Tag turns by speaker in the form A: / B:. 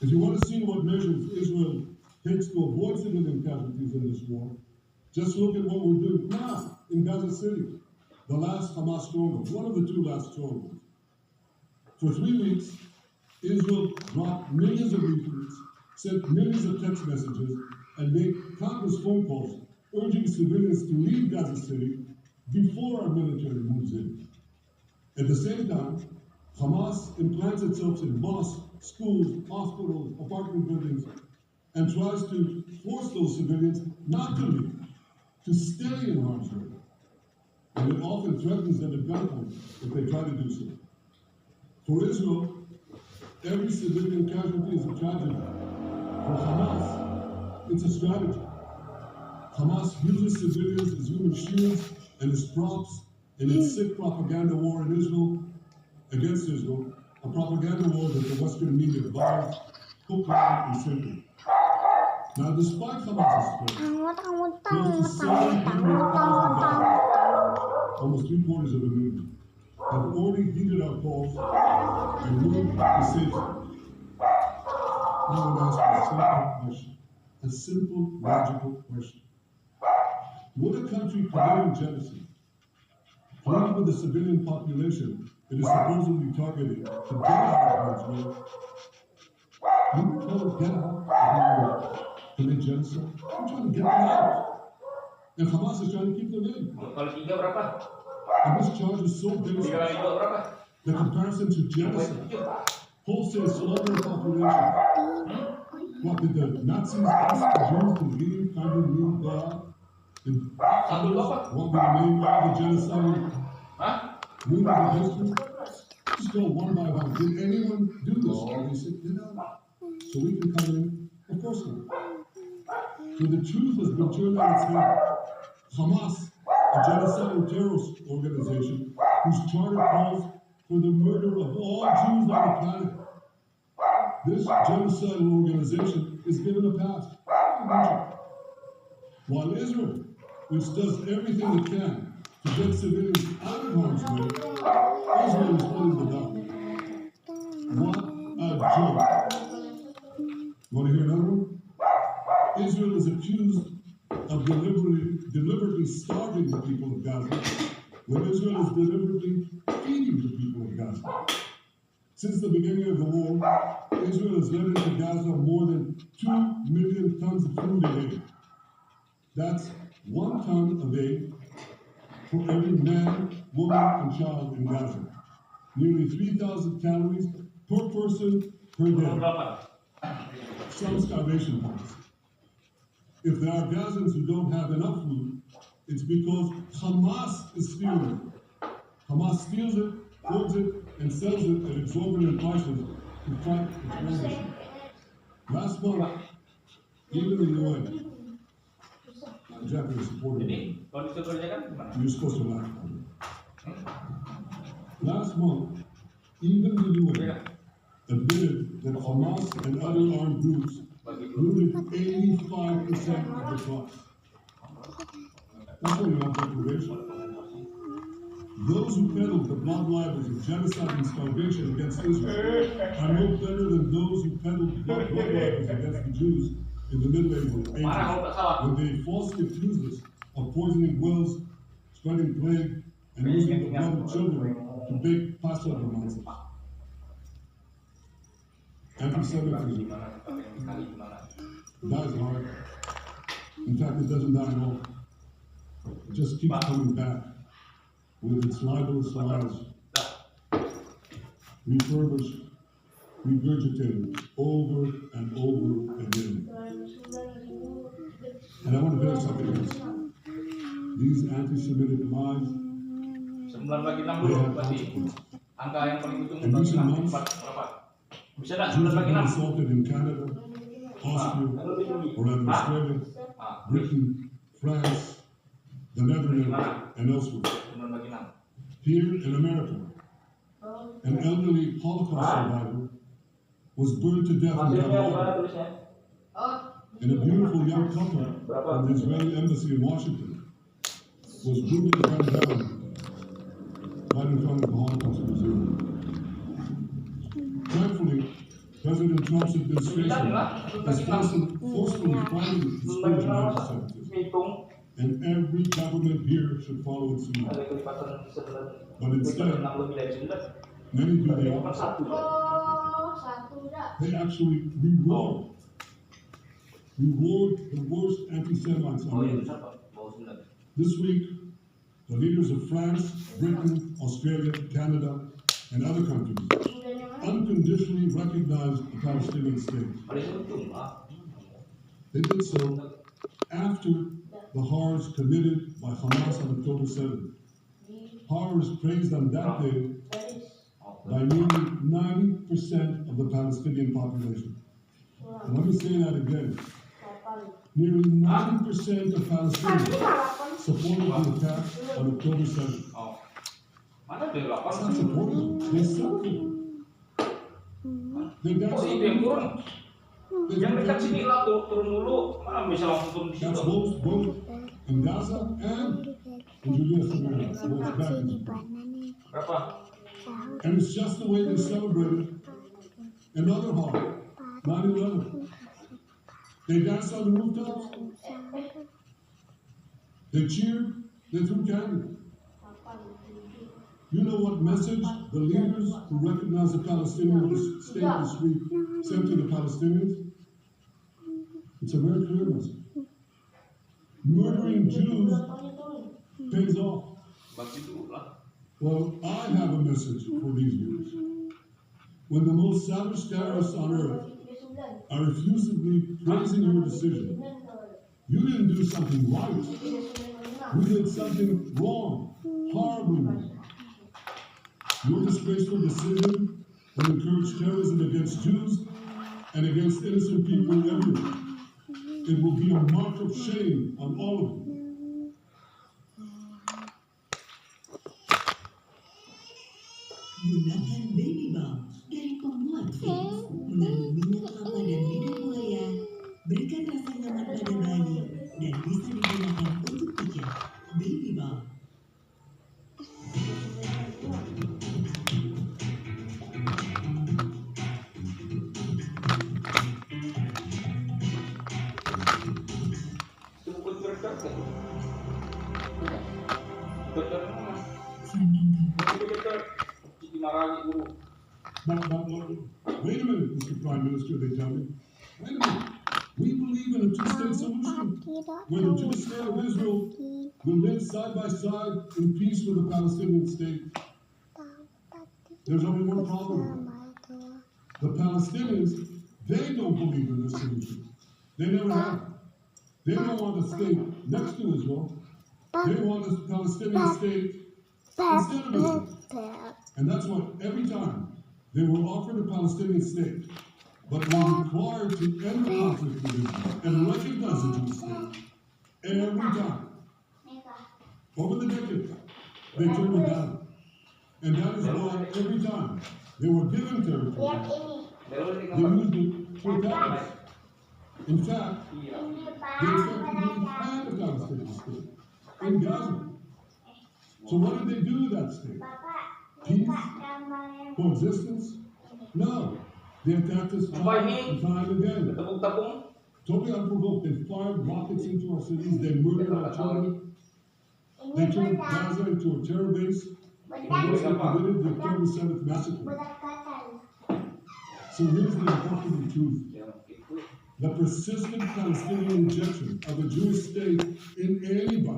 A: If you want to see what measures Israel takes to avoid civilian casualties in this war, just look at what we're doing now in Gaza City, the last Hamas stronghold, one of the two last strongholds. For 3 weeks, Israel dropped millions of retweets, sent millions of text messages, and made countless phone calls urging civilians to leave Gaza City before our military moves in. At the same time, Hamas implants itself in mosques, schools, hospitals, apartment buildings, and tries to force those civilians not to leave, to stay in harm's way. And it often threatens them at gunpoint if they try to do so. For Israel, every civilian casualty is a tragedy. For Hamas, it's a strategy. Hamas uses civilians as human shields and as props in its sick propaganda war in Israel, against Israel, a propaganda war that the Western media buys, hook, line, and sinker. Now, despite Hamas's threat, close to 700,000 Gazaans, almost 3/4 of a million, have already heeded our calls and moved to safety. I would ask a simple question, a simple, logical question. Would a country committing genocide, plead with the civilian population it is supposedly targeting to get out of harm's way, you would tell it get out if you commit genocide? You're trying to get them out. And Hamas is trying to keep them in. And this charge is so devastating. The comparison to genocide, wholesale slaughter of population. What did the Nazis ask the Jews to leave, kind of leave God? And others want to remain by the genocide? Moving the history? Just go one by one. Did anyone do this? And they said, no. So we can come in? Of course not. So the truth has been turned on its head. Hamas, a genocidal terrorist organization whose charter calls for the murder of all Jews on the planet. This genocidal organization is given a pass. While Israel, which does everything it can to get civilians out of harm's way, Israel is putting the down. What a joke. Want to hear another one? Israel is accused of deliberately starving the people of Gaza, when Israel is deliberately feeding the people of Gaza. Since the beginning of the war, Israel has let into Gaza more than 2 million tons of food a day. That's 1 ton a day for every man, woman, and child in Gaza. Nearly 3,000 calories per person per day. Some starvation points. If there are Gazans who don't have enough food, it's because Hamas is stealing it. Hamas steals it, hoards it, and sells it at exorbitant prices to fight its war mission. Last month, even the UN, Japanese supported it. You're supposed to laugh at it. Last month, even the UN admitted that Hamas and other armed groups looted 85% of the crops. That's why you have deprivation. Those who peddled the blood libels of genocide and starvation against Israel are no better than those who peddled blood libels against the Jews in the Middle Ages, when they falsely accused us of poisoning wells, spreading plague, and using the blood of children to bake Passover monsters. Anti-Semitism dies hard. In fact, it doesn't die at all. It just keeps coming back with its libelous lies, refurbished, regurgitated over and over again. And I want to bear something else. These anti-Semitic lies, they have consequences. In recent months, Jews have been assaulted in Canada, Austria, around Australia, Britain, France, the Netherlands, and elsewhere. Here in America, an elderly Holocaust survivor was burned to death in California. And a beautiful young couple from the Israeli embassy in Washington was brutally gunned down right in front of the Holocaust Museum. Thankfully, President Trump's administration is forcefully fighting the scourge of anti-Semitism, and every government here should follow its lead. But instead, many do the opposite. They actually reward the worst anti-Semites on earth. This week, the leaders of France, Britain, Australia, Canada, and other countries unconditionally recognized the Palestinian state. They did so after the horrors committed by Hamas on October 7th. Horrors praised on that day by nearly 90% of the Palestinian population. And let me say that again. Nearly 90% of Palestinians supported the attack on October 7th. It's not supporting them. They support them. They danced on the roofttops. That's both in Gaza and in Judea Samaria. And it's just the way they celebrated another horror, 9/11. They danced on the rooftops. They cheered. They threw candy. You know what message the leaders who recognize the Palestinian state this week sent to the Palestinians? It's a very clear message. Murdering Jews pays off. Well, I have a message for these leaders. When the most savage terrorists on earth are effusively praising your decision, you didn't do something right. You did something wrong, horribly wrong. Your disgraceful decision will encourage terrorism against Jews and against innocent people everywhere. It will be a mark of shame on all of you.
B: Gunakan baby balm dari pembuat Fix. Mengandung minyak kelapa dan lidah buaya, berikan rasa nyaman pada bayi, dan bisa digunakan untuk pijat. Baby balm.
A: Wait a minute, Mr. Prime Minister, they tell me. Wait a minute. We believe in a two-state solution where the Jewish state of Israel will live side by side in peace with the Palestinian state. There's only one problem. The Palestinians, they don't believe in this solution. They never have. They don't want a state next to Israel. They want a Palestinian state instead of Israel. And that's why every time they were offered a Palestinian state, but were required to end the conflict with Israel and recognize the Jewish state, every time, over the decades, they turned it down. And that is why every time they were given territory, they used it to attack us. In fact, they effectively had a Palestinian state in Gaza. So what did they do with that state? Peace? Coexistence? No. They attacked us time and time again. Totally unprovoked. They fired rockets into our cities. They murdered our children. They turned Gaza into a terror base from which they committed the October 7th massacre. So here's the important truth. The persistent Palestinian rejection of a Jewish state in anybody